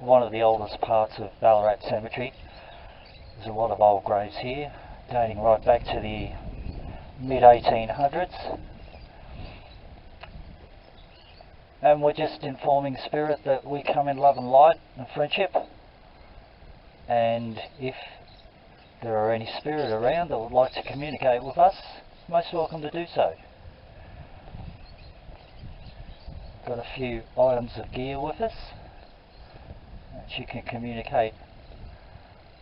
one of the oldest parts of Ballarat Cemetery. There's a lot of old graves here, dating right back to the mid-1800s. And we're just informing Spirit that we come in love and light and friendship. And if there are any spirit around that would like to communicate with us, most welcome to do so. Got a few items of gear with us that you can communicate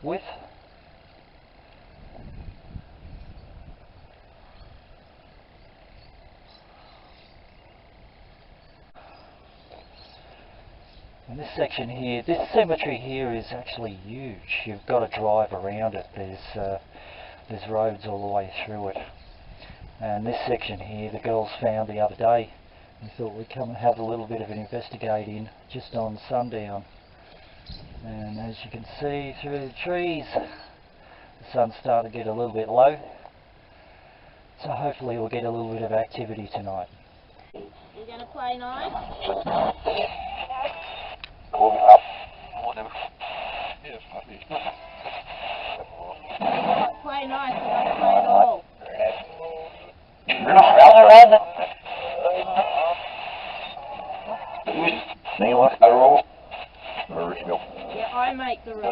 with. And this section here, this cemetery here is actually huge. You've got to drive around it. There's roads all the way through it. And this section here, the girls found the other day. We thought we'd come and have a little bit of an investigate in just on sundown. And as you can see through the trees, the sun's starting to get a little bit low. So hopefully we'll get a little bit of activity tonight. You're going to play nice? Play nice, you don't play at all. Yeah, I make the rules.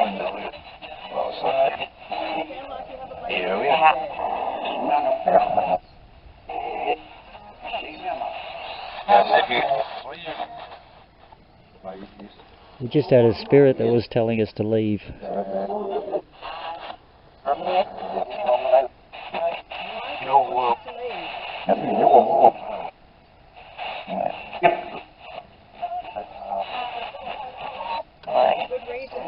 We just had a spirit that was telling us to leave. Good reason.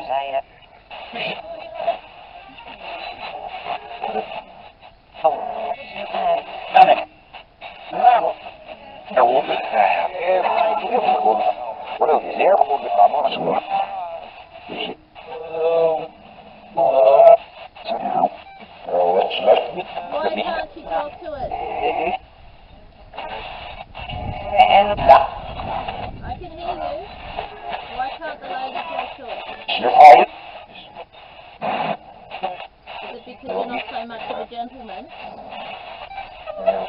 Why can't you talk to it? I can hear you. Why can't the lady talk to it? Is it because you're not so much of a gentleman? Yeah.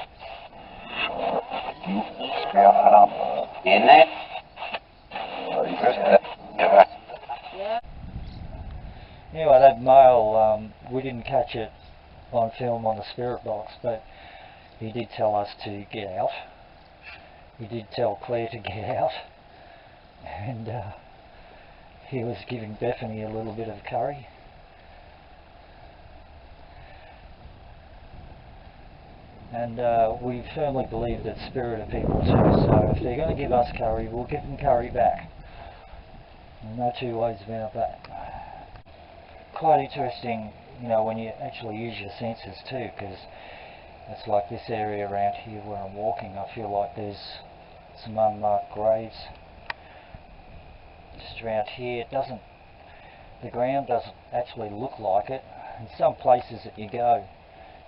Anyway, that male, we didn't catch it on film on the spirit box, but he did tell us to get out. He did tell Claire to get out, and he was giving Bethany a little bit of curry. And we firmly believe that spirit are people too, so if they're going to give us curry, we'll give them curry back. No two ways about that. Quite interesting, you know, when you actually use your senses too, because it's like this area around here where I'm walking, I feel like there's some unmarked graves just around here. The ground doesn't actually look like it. In some places that you go,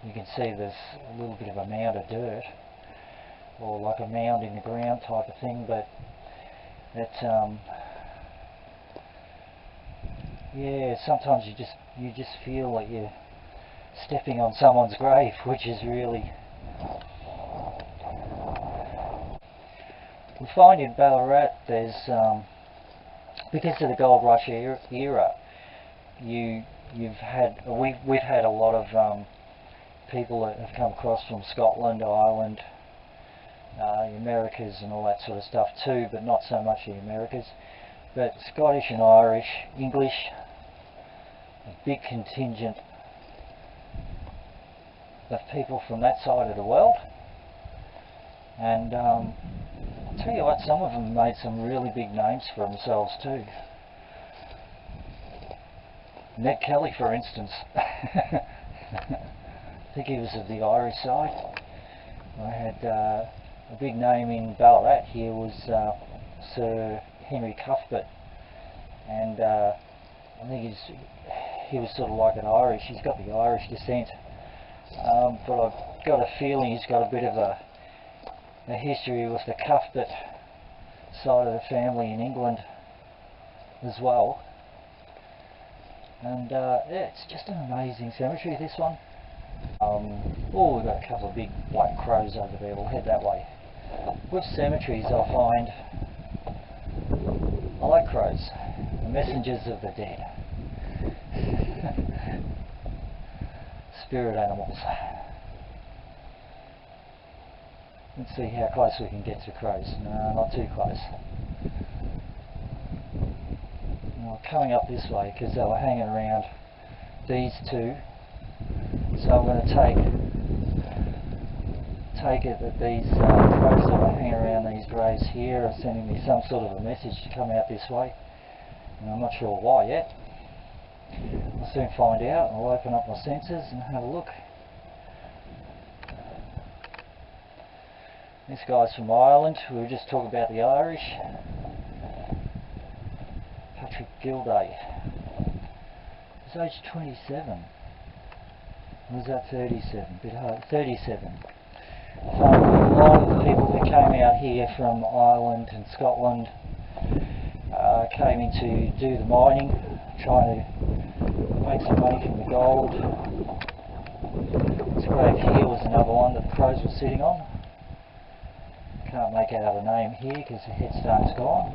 you can see there's a little bit of a mound of dirt, or like a mound in the ground type of thing, but yeah, sometimes you just feel like you're stepping on someone's grave, which is really... We find in Ballarat there's, because of the gold rush era, we've had a lot of people that have come across from Scotland, Ireland, the Americas and all that sort of stuff too, but not so much the Americas. But Scottish and Irish, English, a big contingent of people from that side of the world. And I'll tell you what, some of them made some really big names for themselves too. Ned Kelly, for instance. I think he was of the Irish side. I had a big name in Ballarat here was Sir Henry Cuthbert, and I think he was sort of like an Irish. He's got the Irish descent, but I've got a feeling he's got a bit of a history with the Cuthbert side of the family in England. as well. And yeah, it's just an amazing cemetery, this one. Oh, we've got a couple of big black crows over there. We'll head that way. With cemeteries, I find I like crows, the messengers of the dead. Spirit animals. Let's see how close we can get to crows. No, not too close. Well, coming up this way because they were hanging around these two. So I'm going to take it that these crows that were hanging around these graves here are sending me some sort of a message to come out this way. And I'm not sure why yet. I'll soon find out. I'll open up my senses and have a look. This guy's from Ireland. We were just talking about the Irish. Patrick Gilday. He's aged 27. Or was that 37? Bit hard. 37. So a lot of the people that came out here from Ireland and Scotland came in to do the mining, trying to make some money from the gold. This grave here was another one that the crows were sitting on. Can't make out the name here because the headstone's gone.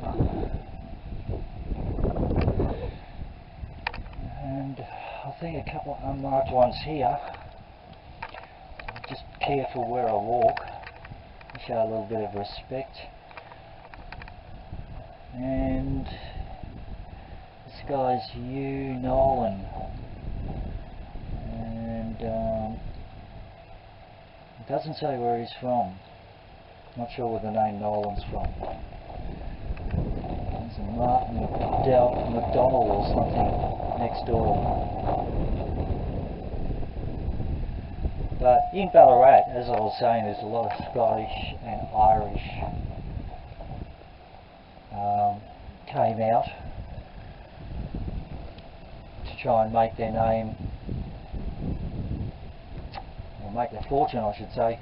And I think a couple of unmarked ones here. Just careful where I walk. Show a little bit of respect. And this guy's Hugh Nolan. And it doesn't say where he's from. Not sure where the name Nolan's from. There's a Martin McDonald or something next door. But in Ballarat, as I was saying, there's a lot of Scottish and Irish came out to try and make their name, or make their fortune I should say,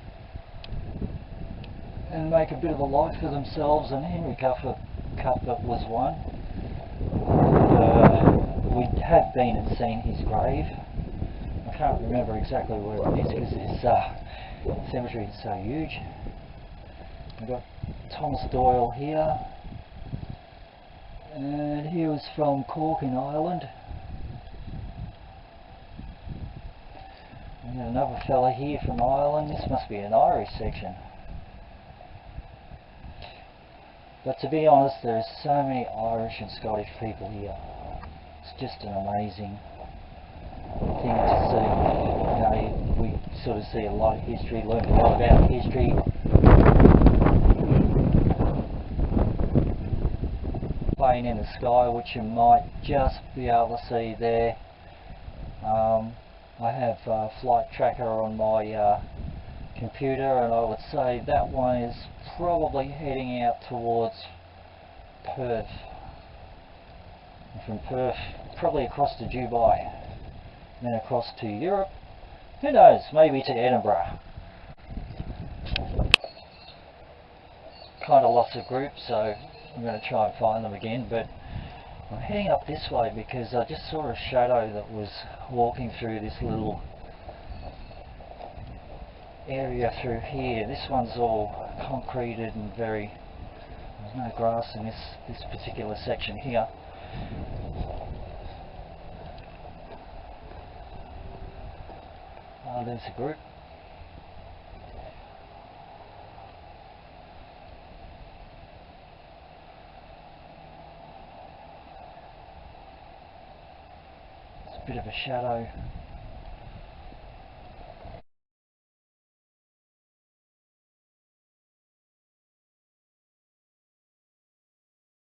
and make a bit of a life for themselves, and Henry Cuthbert was one. We have been and seen his grave. I can't remember exactly where it is because this cemetery is so huge. We've got Thomas Doyle here, and he was from Cork in Ireland. And another fella here from Ireland. This must be an Irish section. But to be honest, there's so many Irish and Scottish people here. It's just an amazing thing to see. You know, we sort of see a lot of history, learn a lot about history. Plane in the sky, which you might just be able to see there. I have a flight tracker on my computer, and I would say that one is probably heading out towards Perth. And from Perth, probably across to Dubai, then across to Europe. Who knows? Maybe to Edinburgh. Kind of lost the group, so I'm going to try and find them again. But I'm heading up this way because I just saw a shadow that was walking through this little area through here. This one's all concreted and there's no grass in this particular section here. There's a group. It's a bit of a shadow.